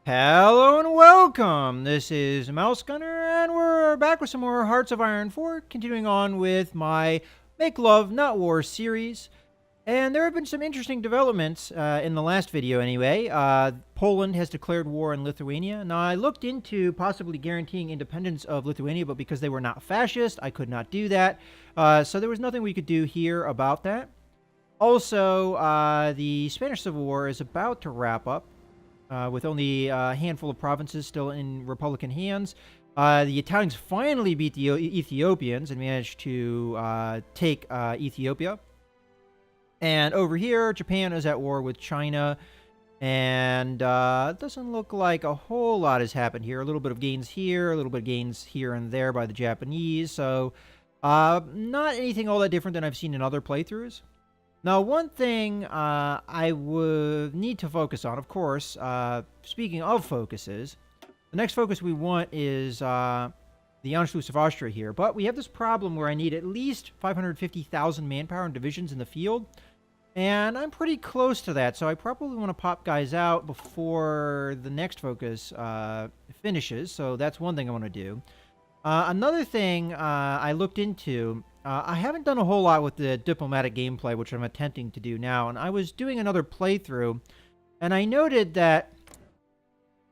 Hello and welcome. This is Mouse Gunner, and we're back with some more Hearts of Iron 4, continuing on with my Make Love Not War series. And there have been some interesting developments in the last video, anyway. Poland has declared war on Lithuania. Now, I looked into possibly guaranteeing independence of Lithuania, but because they were not fascist, I could not do that. So there was nothing we could do here about that. Also, the Spanish Civil War is about to wrap up with only a handful of provinces still in Republican hands. The Italians finally beat the Ethiopians and managed to take Ethiopia. And over here, Japan is at war with China. And it doesn't look like a whole lot has happened here. A little bit of gains here, a little bit of gains here and there by the Japanese. So not anything all that different than I've seen in other playthroughs. Now, one thing I would need to focus on, of course, speaking of focuses, the next focus we want is the Anschluss of Austria here. But we have this problem where I need at least 550,000 manpower and divisions in the field. And I'm pretty close to that, so I probably want to pop guys out before the next focus finishes. So that's one thing I want to do. Another thing I looked into, I haven't done a whole lot with the diplomatic gameplay, which I'm attempting to do now, and I was doing another playthrough, and I noted that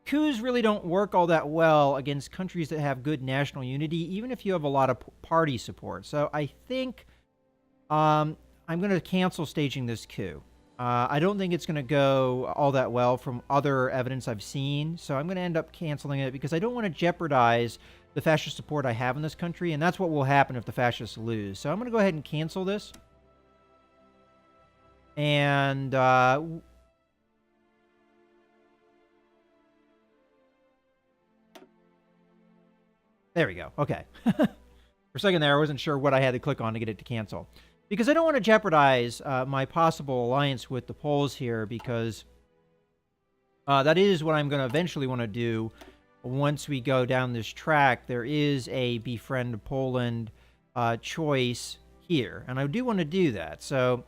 coups really don't work all that well against countries that have good national unity, even if you have a lot of party support. So I think I'm going to cancel staging this coup. I don't think it's going to go all that well from other evidence I've seen, so I'm going to end up canceling it because I don't want to jeopardize the fascist support I have in this country, and that's what will happen if the fascists lose. So I'm going to go ahead and cancel this. And there we go. Okay. For a second there, I wasn't sure what I had to click on to get it to cancel. Because I don't want to jeopardize my possible alliance with the Poles here, because that is what I'm going to eventually want to do once we go down this track. There is a befriend Poland choice here, and I do want to do that. So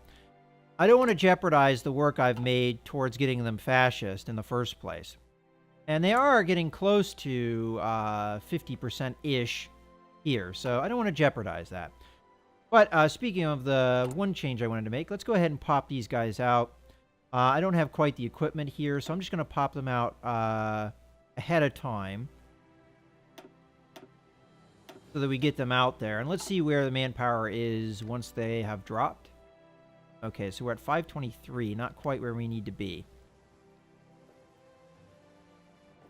I don't want to jeopardize the work I've made towards getting them fascist in the first place. And they are getting close to 50%-ish here, so I don't want to jeopardize that. But speaking of the one change I wanted to make, let's go ahead and pop these guys out. I don't have quite the equipment here, so I'm just going to pop them out ahead of time so that we get them out there. And let's see where the manpower is once they have dropped. Okay, so we're at 523, not quite where we need to be.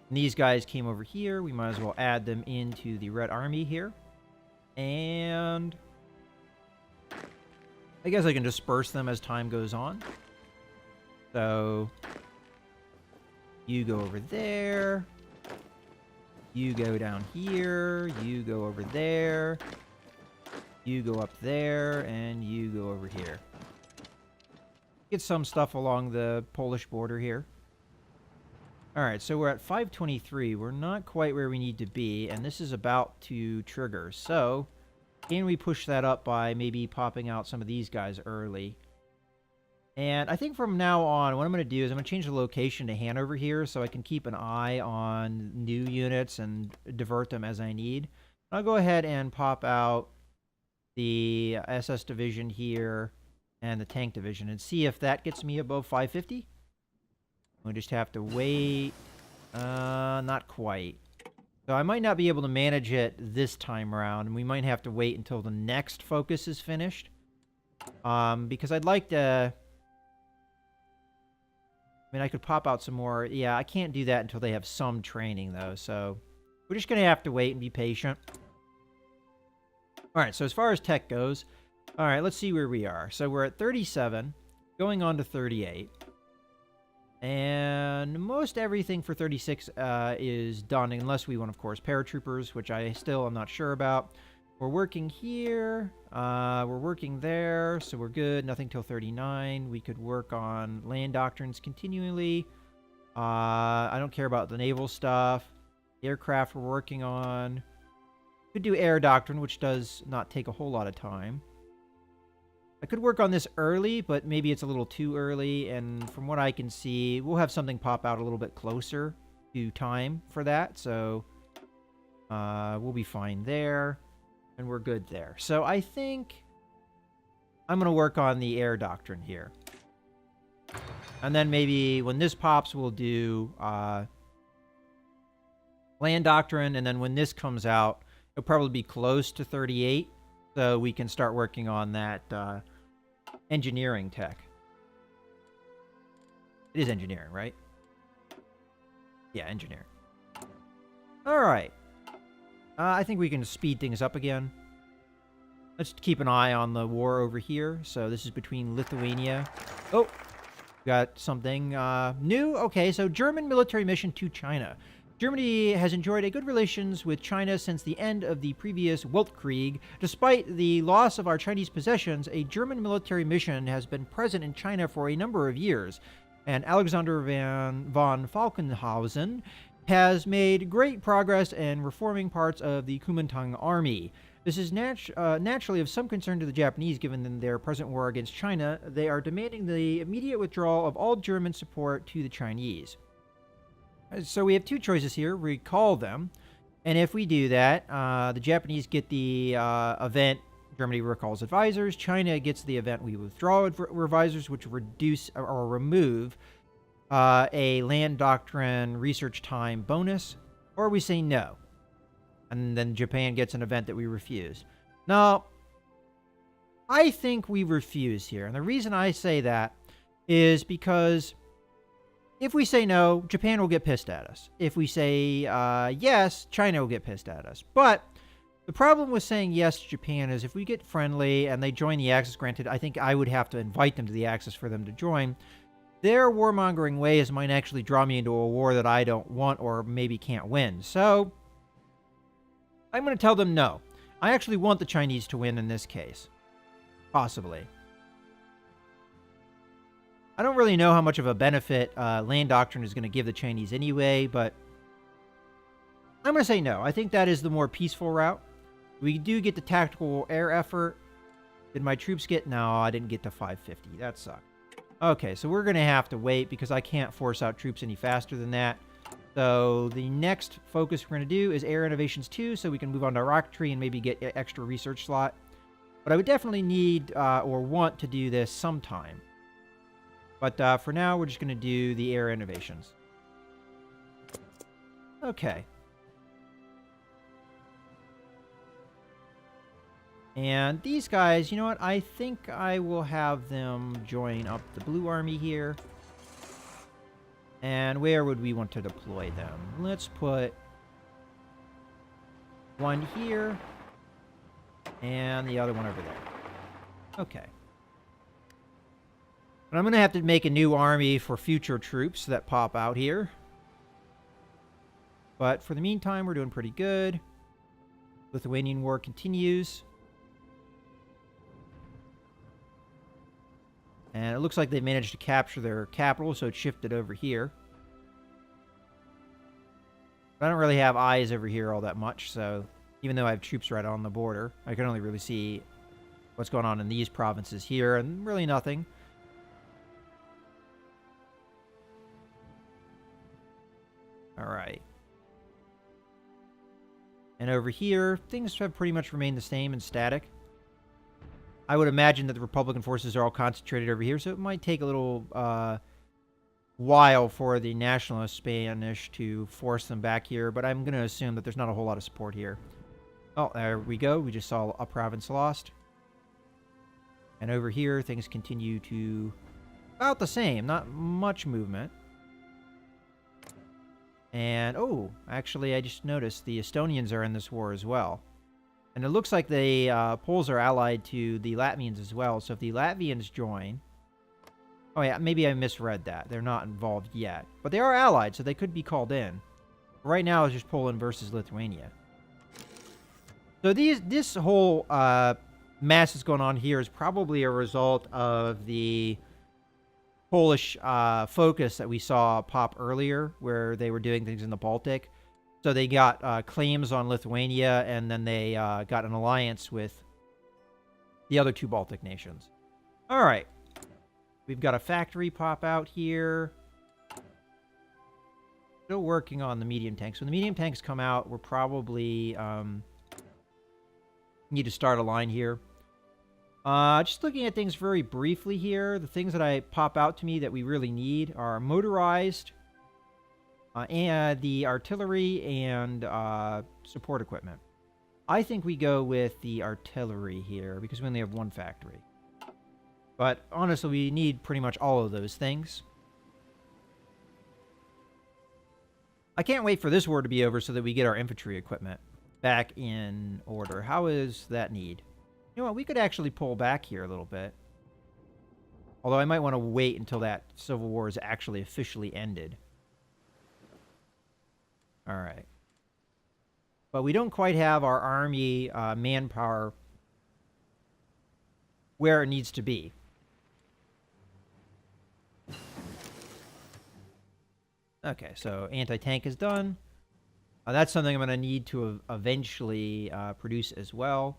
And these guys came over here. We might as well add them into the Red Army here. And I guess I can disperse them as time goes on. So you go over there. You go down here. You go over there. You go up there. And you go over here. Get some stuff along the Polish border here. Alright, so we're at 523. We're not quite where we need to be. And this is about to trigger. So can we push that up by maybe popping out some of these guys early? And I think from now on, what I'm going to do is I'm going to change the location to Hanover here so I can keep an eye on new units and divert them as I need. I'll go ahead and pop out the SS division here and the tank division and see if that gets me above 550. We'll just have to wait. Not quite. So I might not be able to manage it this time around, and we might have to wait until the next focus is finished. Because I'd like to... I mean, I could pop out some more. Yeah, I can't do that until they have some training, though, so we're just going to have to wait and be patient. Alright, so as far as tech goes, alright, let's see where we are. So we're at 37, going on to 38. And most everything for 36 is done, unless we want, of course, paratroopers, which I still am not sure about. We're working here. We're working there, so we're good. Nothing till 39. We could work on land doctrines continually. I don't care about the naval stuff. Aircraft we're working on. Could do air doctrine, which does not take a whole lot of time. I could work on this early, but maybe it's a little too early, and from what I can see, we'll have something pop out a little bit closer to time for that, so we'll be fine there, and we're good there. So I think I'm going to work on the air doctrine here. And then maybe when this pops, we'll do land doctrine, and then when this comes out, it'll probably be close to 38, so we can start working on that engineering tech. It is engineering, right? Yeah, engineering. All right. I think we can speed things up again. Let's keep an eye on the war over here. So this is between Lithuania. Oh, got something new. Okay, so German military mission to China. Germany has enjoyed a good relations with China since the end of the previous Weltkrieg. Despite the loss of our Chinese possessions, a German military mission has been present in China for a number of years. And Alexander von Falkenhausen has made great progress in reforming parts of the Kuomintang army. This is naturally of some concern to the Japanese given their present war against China. They are demanding the immediate withdrawal of all German support to the Chinese. So we have two choices here. Recall them. And if we do that, the Japanese get the event Germany recalls advisors. China gets the event we withdraw advisors, which reduce or remove a land doctrine research time bonus, or we say no. And then Japan gets an event that we refuse. Now, I think we refuse here. And the reason I say that is because if we say no, Japan will get pissed at us. If we say yes, China will get pissed at us. But the problem with saying yes to Japan is if we get friendly and they join the Axis, granted, I think I would have to invite them to the Axis for them to join, their warmongering ways might actually draw me into a war that I don't want or maybe can't win. So I'm going to tell them no. I actually want the Chinese to win in this case. Possibly. I don't really know how much of a benefit land doctrine is going to give the Chinese anyway, but I'm going to say no. I think that is the more peaceful route. We do get the tactical air effort. Did my troops get? No, I didn't get to 550. That sucked. Okay, so we're going to have to wait because I can't force out troops any faster than that. So the next focus we're going to do is Air Innovations 2, so we can move on to rocketry and maybe get an extra research slot. But I would definitely need or want to do this sometime. But for now, we're just going to do the Air Innovations. Okay. And these guys, you know what? I think I will have them join up the Blue Army here. And where would we want to deploy them? Let's put one here and the other one over there. Okay. But I'm going to have to make a new army for future troops that pop out here. But for the meantime, we're doing pretty good. Lithuanian War continues. And it looks like they managed to capture their capital, so it shifted over here. But I don't really have eyes over here all that much, so even though I have troops right on the border, I can only really see what's going on in these provinces here, and really nothing. Alright. And over here, things have pretty much remained the same and static. I would imagine that the Republican forces are all concentrated over here, so it might take a little while for the nationalist Spanish to force them back here, but I'm going to assume that there's not a whole lot of support here. Oh, there we go. We just saw a province lost. And over here, things continue to about the same. Not much movement. And, oh, actually, I just noticed the Estonians are in this war as well. And it looks like the Poles are allied to the Latvians as well. So if the Latvians join... Oh, yeah, maybe I misread that. They're not involved yet. But they are allied, so they could be called in. Right now, it's just Poland versus Lithuania. So this whole mess that's going on here is probably a result of the Polish focus that we saw pop earlier, where they were doing things in the Baltic. So they got claims on Lithuania, and then they got an alliance with the other two Baltic nations. All right. We've got a factory pop out here. Still working on the medium tanks. When the medium tanks come out, we're probably need to start a line here. Just looking at things very briefly here, the things that pop out to me that we really need are motorized, and the artillery and support equipment. I think we go with the artillery here because we only have one factory. But honestly, we need pretty much all of those things. I can't wait for this war to be over so that we get our infantry equipment back in order. How is that need? You know what? We could actually pull back here a little bit. Although I might want to wait until that civil war is actually officially ended. Alright. But we don't quite have our army manpower where it needs to be. Okay, so anti-tank is done. That's something I'm going to need to eventually produce as well.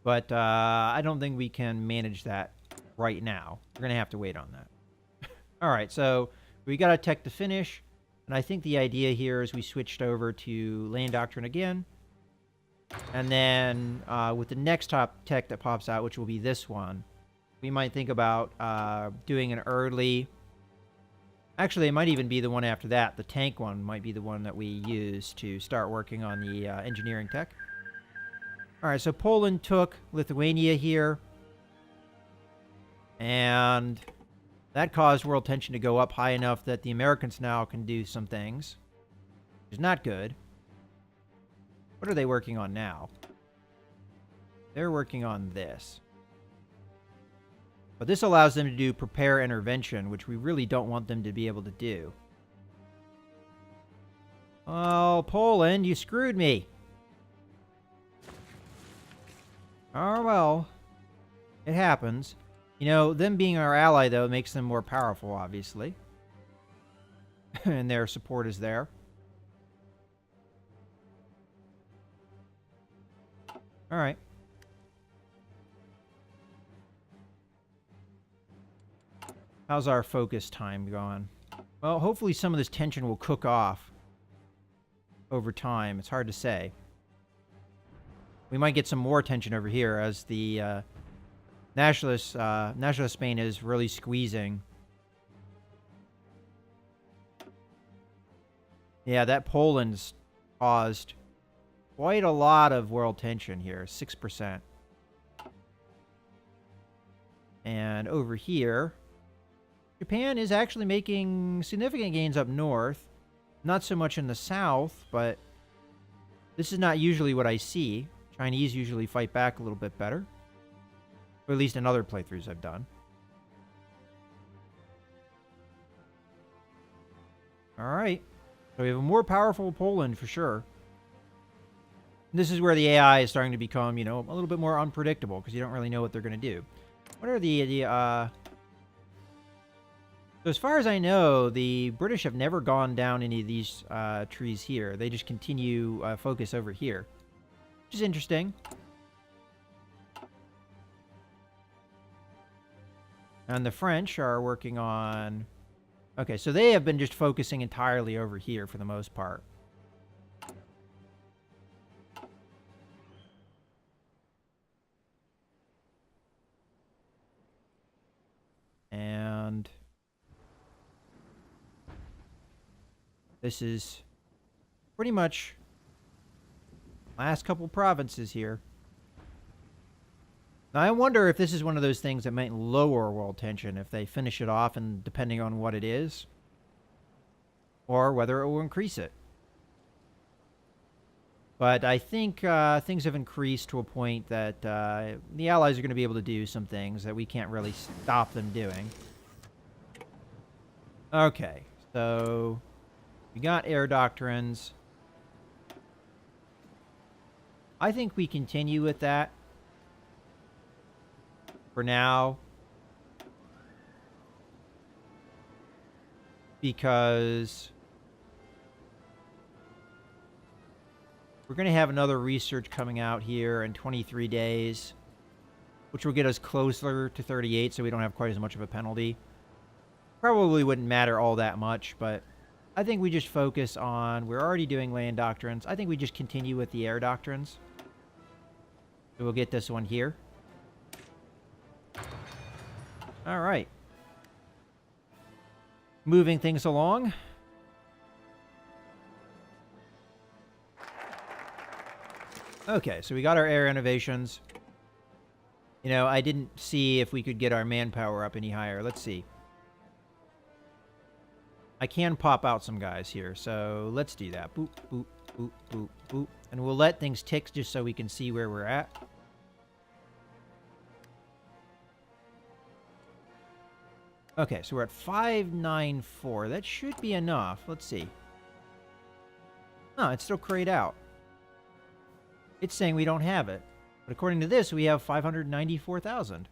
But I don't think we can manage that right now. We're going to have to wait on that. Alright, so we got a tech to finish. And I think the idea here is we switched over to Land Doctrine again. And then with the next top tech that pops out, which will be this one, we might think about doing an early... Actually, it might even be the one after that. The tank one might be the one that we use to start working on the engineering tech. Alright, so Poland took Lithuania here. And that caused world tension to go up high enough that the Americans now can do some things. Which is not good. What are they working on now? They're working on this. But this allows them to do prepare intervention, which we really don't want them to be able to do. Oh, Poland, you screwed me. Oh, well. It happens. You know, them being our ally, though, makes them more powerful, obviously. And their support is there. Alright. How's our focus time going? Well, hopefully some of this tension will cook off over time. It's hard to say. We might get some more tension over here as the nationalist Spain is really squeezing. Yeah, that Poland's caused quite a lot of world tension here, 6%. And over here, Japan is actually making significant gains up north. Not so much in the south, but this is not usually what I see. Chinese usually fight back a little bit better. Or at least in other playthroughs I've done. Alright. So we have a more powerful Poland for sure. This is where the AI is starting to become, you know, a little bit more unpredictable because you don't really know what they're going to do. What are So as far as I know, the British have never gone down any of these trees here. They just continue focus over here. Which is interesting. And the French are working on... Okay, so they have been just focusing entirely over here for the most part. And... this is pretty much last couple provinces here. Now, I wonder if this is one of those things that might lower world tension if they finish it off, and depending on what it is, or whether it will increase it. But I think things have increased to a point that the Allies are going to be able to do some things that we can't really stop them doing. Okay, so we got air doctrines. I think we continue with that for now, because we're going to have another research coming out here in 23 days, which will get us closer to 38, so we don't have quite as much of a penalty. Probably wouldn't matter all that much, but I think we just focus on... We're already doing land doctrines. I think we just continue with the air doctrines. So we'll get this one here. All right. Moving things along. Okay, so we got our air innovations. You know, I didn't see if we could get our manpower up any higher. Let's see. I can pop out some guys here, so let's do that. Boop, boop, boop, boop, boop. And we'll let things tick just so we can see where we're at. Okay, so we're at 594. That should be enough. Let's see. No, it's still crayed out. It's saying we don't have it. But according to this, we have 594,000.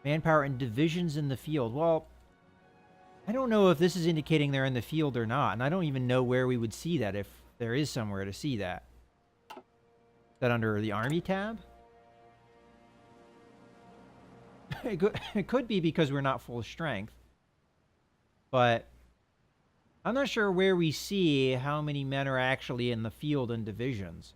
Manpower and divisions in the field. Well, I don't know if this is indicating they're in the field or not. And I don't even know where we would see that if there is somewhere to see that. Is that under the Army tab? It could be because we're not full strength. But I'm not sure where we see how many men are actually in the field and divisions.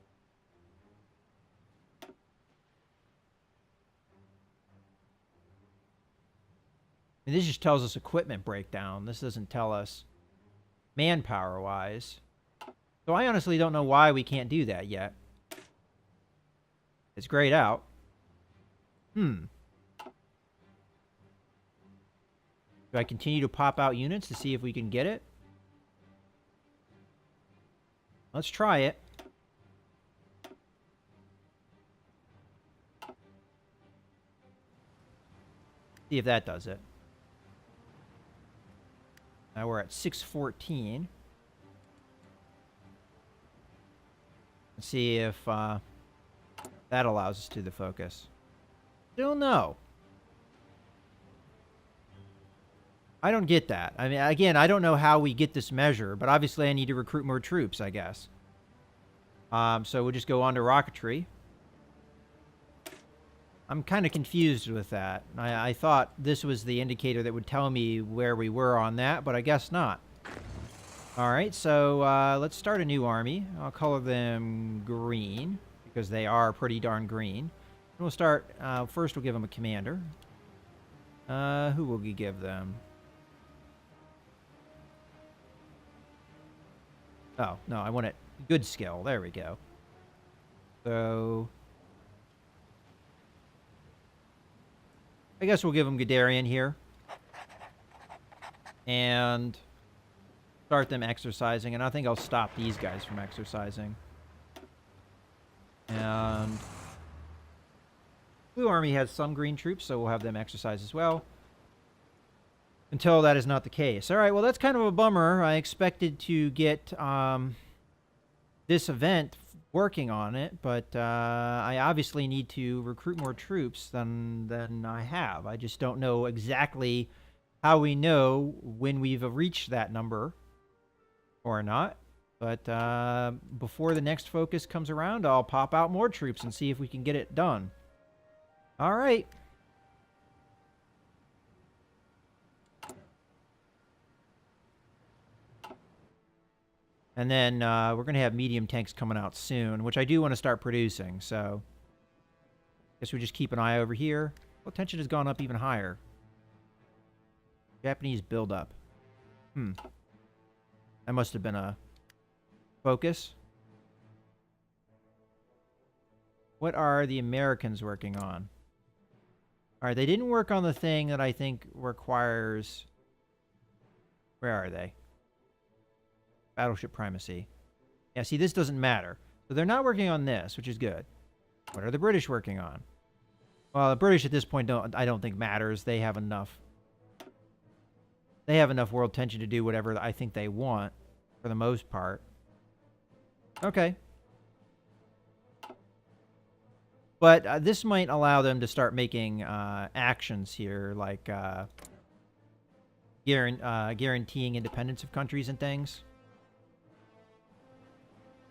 And this just tells us equipment breakdown. This doesn't tell us manpower-wise. So I honestly don't know why we can't do that yet. It's grayed out. Do I continue to pop out units to see if we can get it? Let's try it. See if that does it. Now we're at 614. Let's see if that allows us to the focus. Still no. I don't get that. I mean, again, I don't know how we get this measure, but obviously I need to recruit more troops, I guess. So we'll just go on to rocketry. I'm kind of confused with that. I thought this was the indicator that would tell me where we were on that, but I guess not. All right, so let's start a new army. I'll color them green because they are pretty darn green. And we'll start, first we'll give them a commander. Who will we give them? Oh, no, I want it good skill. There we go. So I guess we'll give them Guderian here. And start them exercising. And I think I'll stop these guys from exercising. And Blue Army has some green troops, so we'll have them exercise as well. Until that is not the case. All right, well, that's kind of a bummer. I expected to get this event working on it, but I obviously need to recruit more troops than I have. I just don't know exactly how we know when we've reached that number or not. But before the next focus comes around, I'll pop out more troops and see if we can get it done. All right. And then we're going to have medium tanks coming out soon, which I do want to start producing, so guess we just keep an eye over here. Well, tension has gone up even higher. Japanese buildup. That must have been a focus. What are the Americans working on? All right, they didn't work on the thing that I think requires... Where are they? Battleship primacy. Yeah, see, this doesn't matter. So they're not working on this, which is good. What are the British working on? Well, the British at this point I don't think matters. They have enough. They have enough world tension to do whatever I think they want, for the most part. Okay. But this might allow them to start making actions here, like guaranteeing independence of countries and things.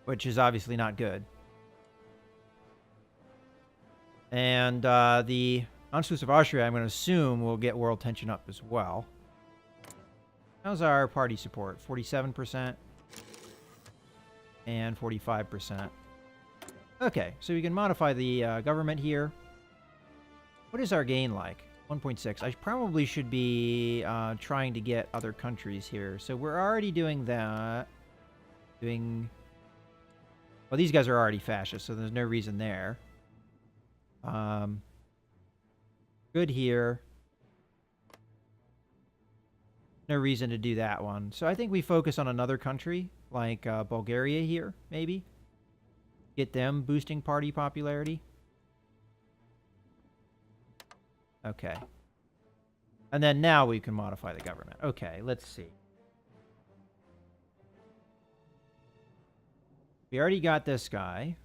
Which is obviously not good. And the Non-exclusive Austria, I'm going to assume, will get world tension up as well. How's our party support? 47% and 45%. Okay, so we can modify the government here. What is our gain like? 1.6. I probably should be trying to get other countries here. So we're already doing that. Well, these guys are already fascist, so there's no reason there. Good here. No reason to do that one. So I think we focus on another country, like Bulgaria here, maybe. Get them boosting party popularity. Okay. And then now we can modify the government. Okay, let's see. We already got this guy.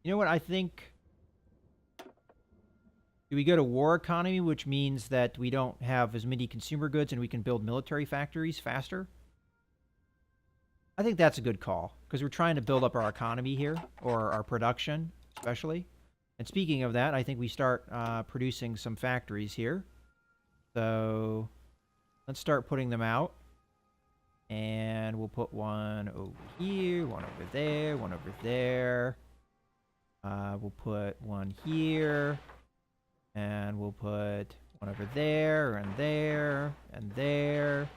You know what I think? Do we go to war economy, which means that we don't have as many consumer goods and we can build military factories faster? I think that's a good call, because we're trying to build up our economy here, or our production, especially. And speaking of that, I think we start producing some factories here. So let's start putting them out. And we'll put one over here, one over there, one over there. We'll put one here. And we'll put one over there, and there, and there.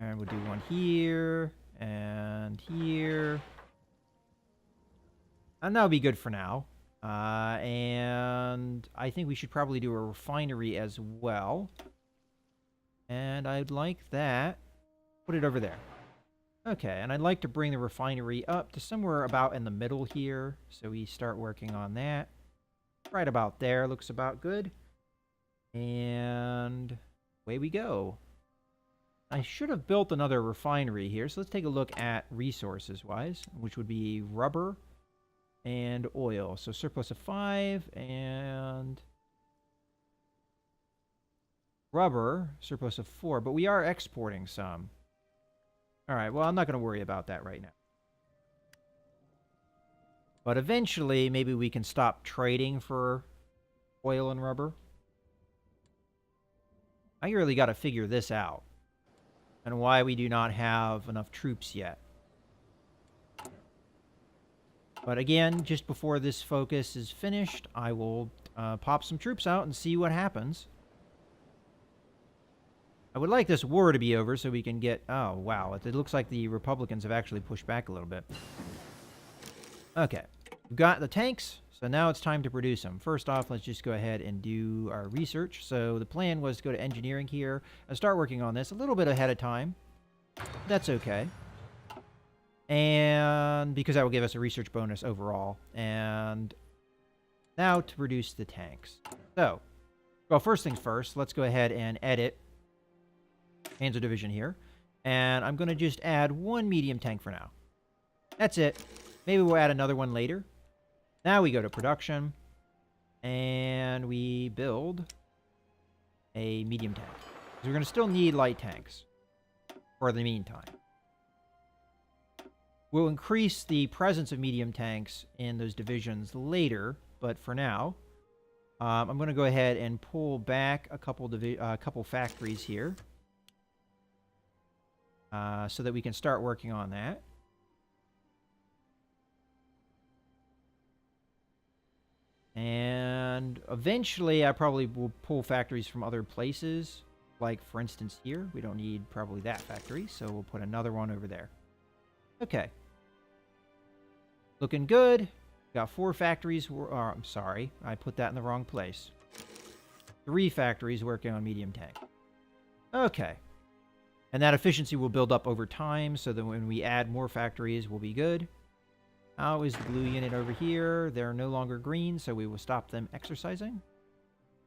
And we'll do one here, and here. And that'll be good for now. And I think we should probably do a refinery as well. And I'd like that. Put it over there. Okay, and I'd like to bring the refinery up to somewhere about in the middle here. So we start working on that. Right about there. Looks about good. And away we go. I should have built another refinery here. So let's take a look at resources-wise, which would be rubber and oil. So surplus of 5 and rubber, surplus of 4. But we are exporting some. All right, well, I'm not going to worry about that right now. But eventually, maybe we can stop trading for oil and rubber. I really got to figure this out. And why we do not have enough troops yet. But again, just before this focus is finished, I will pop some troops out and see what happens. I would like this war to be over so we can get... Oh, wow. It looks like the Republicans have actually pushed back a little bit. Okay. We've got the tanks, so now it's time to produce them. First off, let's just go ahead and do our research. So the plan was to go to engineering here and start working on this a little bit ahead of time. That's okay. And because that will give us a research bonus overall. And now to produce the tanks. So, well, first things first, let's go ahead and edit Panzer Division here. And I'm going to just add one medium tank for now. That's it. Maybe we'll add another one later. Now we go to production. And we build a medium tank. Because we're going to still need light tanks for the meantime. We'll increase the presence of medium tanks in those divisions later. But for now, I'm going to go ahead and pull back a couple factories here. So that we can start working on that. And eventually I probably will pull factories from other places. Like, for instance, here. We don't need probably that factory, so we'll put another one over there. Okay. Looking good. Got 4 factories. I'm sorry. I put that in the wrong place. 3 factories working on medium tank. Okay. And that efficiency will build up over time, so that when we add more factories, we'll be good. How is the blue unit over here? They're no longer green, so we will stop them exercising.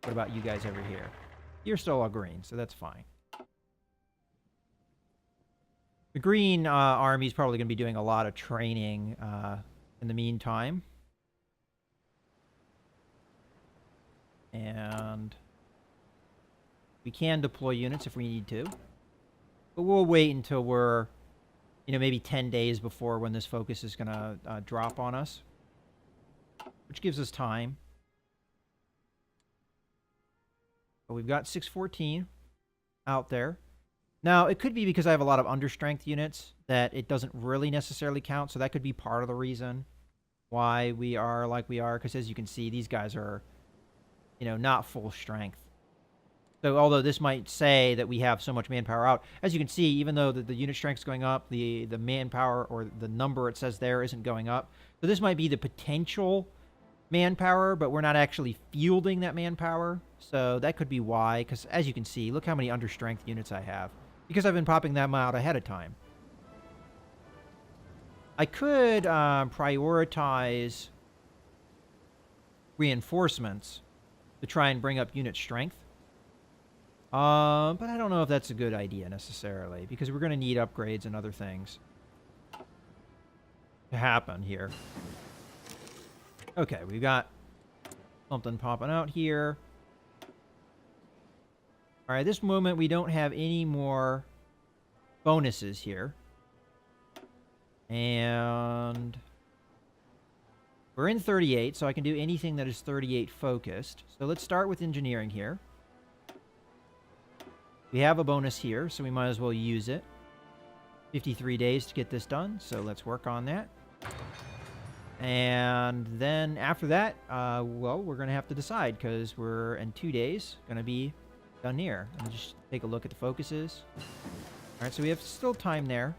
What about you guys over here? You're still all green, so that's fine. The green army is probably going to be doing a lot of training in the meantime. And we can deploy units if we need to. But we'll wait until we're, maybe 10 days before when this focus is going to drop on us. which gives us time. But we've got 614 out there. Now, it could be because I have a lot of understrength units that it doesn't really necessarily count, so that could be part of the reason why we are like we are, because as you can see, these guys are, not full strength. So although this might say that we have so much manpower out, as you can see, even though the unit strength is going up, the manpower or the number it says there isn't going up. So this might be the potential manpower, but we're not actually fielding that manpower. So that could be why, because as you can see, look how many understrength units I have, because I've been popping them out ahead of time. I could prioritize reinforcements to try and bring up unit strength. But I don't know if that's a good idea necessarily, because we're going to need upgrades and other things to happen here. Okay, we've got something popping out here. All right, at this moment, we don't have any more bonuses here. And we're in 38, so I can do anything that is 38 focused. So let's start with engineering here. We have a bonus here, so we might as well use it. 53 days to get this done, so let's work on that. And then after that, well, we're going to have to decide, because we're in 2 days going to be done here. And just take a look at the focuses. All right, so we have still time there.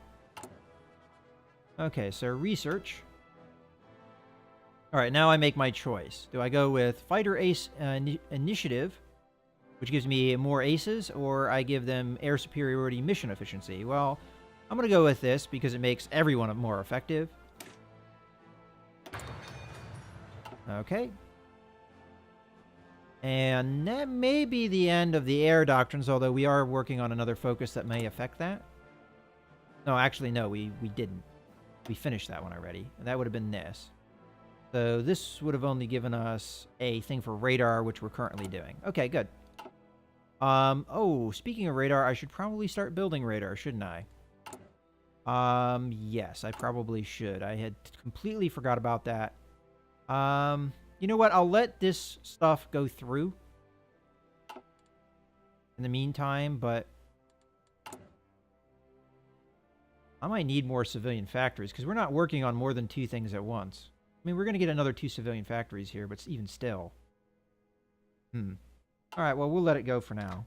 Okay, so research. All right, now I make my choice. Do I go with Fighter Ace Initiative, which gives me more aces, or I give them Air Superiority Mission Efficiency? Well, I'm going to go with this because it makes everyone more effective. Okay. And that may be the end of the air doctrines, although we are working on another focus that may affect that. No, actually, no, we didn't. We finished that one already. And that would have been this. So this would have only given us a thing for radar, which we're currently doing. Okay, good. Oh, speaking of radar, I should probably start building radar, shouldn't I? Yes, I probably should. I had completely forgot about that. You know what? I'll let this stuff go through in the meantime, but I might need more civilian factories, because we're not working on more than 2 things at once. I mean, we're going to get another 2 civilian factories here, but even still. All right, well, we'll let it go for now.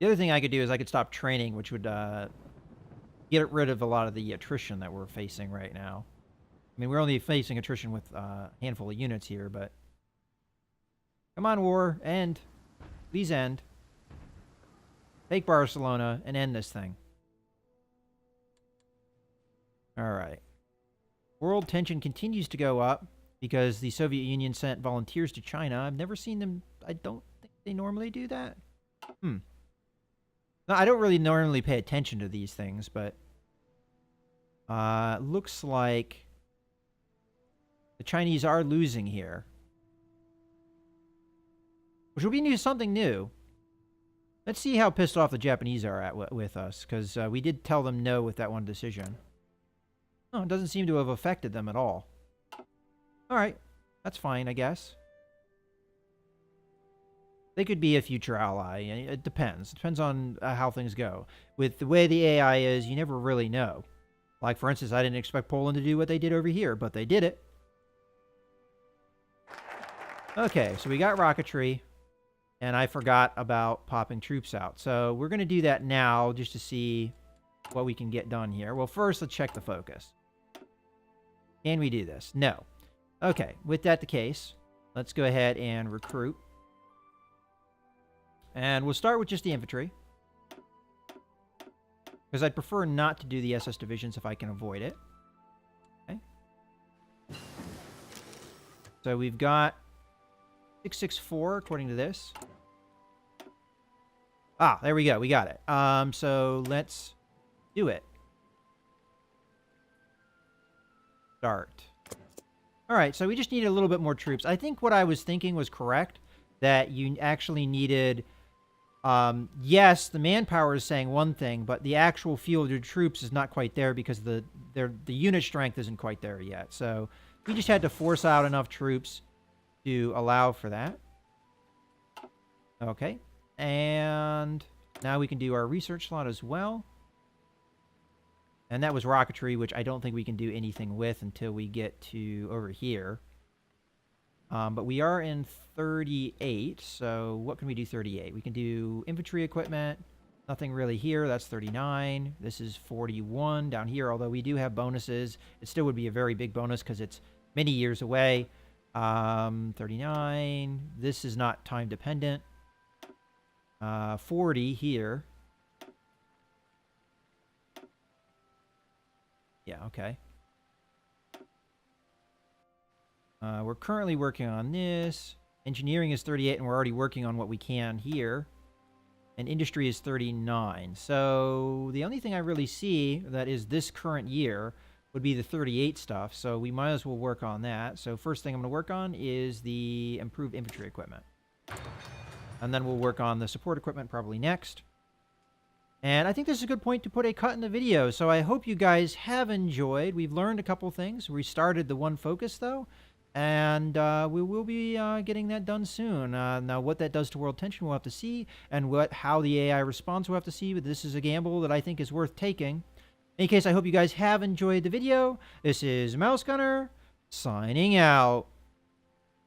The other thing I could do is I could stop training, which would get rid of a lot of the attrition that we're facing right now. I mean, we're only facing attrition with a handful of units here, but... Come on, war. End. Please end. Take Barcelona and end this thing. Alright. World tension continues to go up because the Soviet Union sent volunteers to China. I've never seen them... I don't think they normally do that. No, I don't really normally pay attention to these things, but... looks like... the Chinese are losing here. Which will be something new. Let's see how pissed off the Japanese are with us, because we did tell them no with that one decision. Oh, it doesn't seem to have affected them at all. Alright, that's fine, I guess. They could be a future ally. It depends. It depends on how things go. With the way the AI is, you never really know. Like, for instance, I didn't expect Poland to do what they did over here, but they did it. Okay, so we got rocketry. And I forgot about popping troops out. So we're going to do that now just to see what we can get done here. Well, first, let's check the focus. Can we do this? No. Okay, with that the case, let's go ahead and recruit. And we'll start with just the infantry. Because I'd prefer not to do the SS divisions if I can avoid it. Okay. So we've got 664 according to this. Ah, there we go. We got it. So let's do it. Start. All right, so we just needed a little bit more troops. I think what I was thinking was correct, that you actually needed Yes, the manpower is saying one thing, but the actual fielded troops is not quite there because the unit strength isn't quite there yet. So we just had to force out enough troops to allow for that. Okay. And now we can do our research slot as well. And that was rocketry, which I don't think we can do anything with until we get to over here. But we are in 38, so what can we do 38? We can do infantry equipment. Nothing really here. That's 39. This is 41 down here, although we do have bonuses. It still would be a very big bonus because it's many years away. 39. This is not time dependent. 40 here. Yeah, okay. We're currently working on this. Engineering is 38, and we're already working on what we can here. And industry is 39. So the only thing I really see that is this current year would be the 38 stuff. So we might as well work on that. So first thing I'm going to work on is the improved infantry equipment. And then we'll work on the support equipment probably next. And I think this is a good point to put a cut in the video. So I hope you guys have enjoyed. We've learned a couple things. We started the one focus, though. And we will be getting that done soon. Now, what that does to world tension, we'll have to see. And how the AI responds, we'll have to see. But this is a gamble that I think is worth taking. In any case, I hope you guys have enjoyed the video. This is Mouse Gunner, signing out.